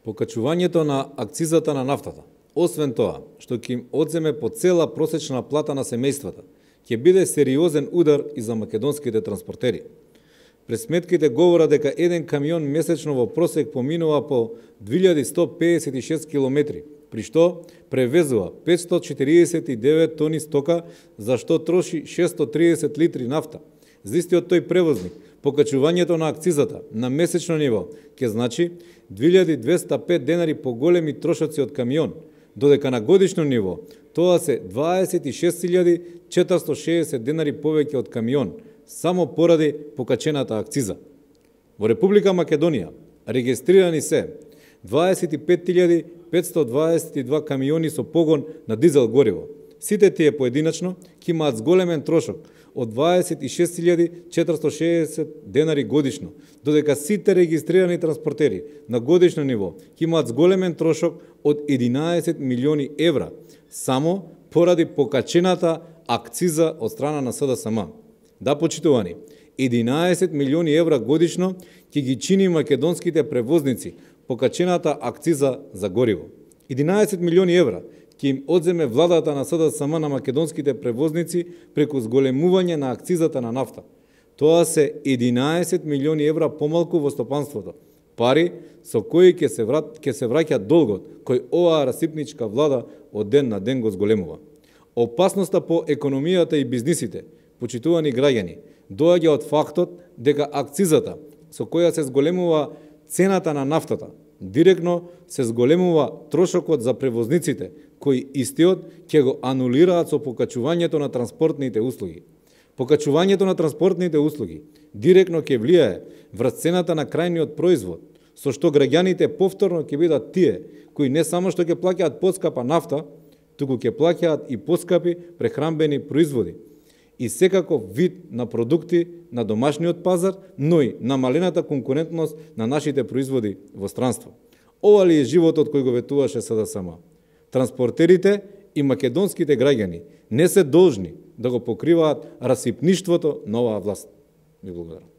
Покачувањето на акцизата на нафтата, освен тоа што ќе им одземе по цела просечна плата на семејствата, ќе биде сериозен удар и за македонските транспортери. Пресметките говорат дека еден камион месечно во просек поминува по 2156 километри, при што превезува 549 тони стока, за што троши 630 литри нафта. За истиот тој превозник, покачувањето на акцизата на месечно ниво ќе значи 2205 денари поголеми трошоци од камион, додека на годишно ниво тоа се 26.460 денари повеќе од камион, само поради покачената акциза. Во Република Македонија регистрирани се 25.522 камиони со погон на дизел гориво. Сите тие поединачно ќе имаат зголемен трошок од 26.460 денари годишно, додека сите регистрирани транспортери на годишно ниво ќе имаат зголемен трошок од 11 милиони евра, само поради покачената акциза од страна на СДСМ. Да, почитувани, 11 милиони евра годишно ќе ги чини македонските превозници покачената акциза за гориво. 11 милиони евра ќе им одземе владата на СДСМ на македонските превозници преку зголемување на акцизата на нафта. Тоа се 11 милиони евра помалку во стопанството, пари со кои ќе се враќа долгот кој оваа расипничка влада од ден на ден го зголемува. Опасноста по економијата и бизнисите, почитувани граѓани, доаѓа од фактот дека акцизата со која се зголемува цената на нафтата, директно се зголемува трошокот за превозниците, кои истиот ќе го анулираат со покачувањето на транспортните услуги. Покачувањето на транспортните услуги директно ќе влијае врз цената на крајниот производ, со што граѓаните повторно ќе бидат тие кои не само што ќе плаќаат поскапа нафта, туку ќе плаќаат и поскапи прехранбени производи и секаков вид на продукти на домашниот пазар, но и намалената конкурентност на нашите производи во странство. Ова ли е животот кој го ветуваше СДСМ? Транспортерите и македонските граѓани не се должни да го покриваат расипништвото на оваа власт. Ви благодарам.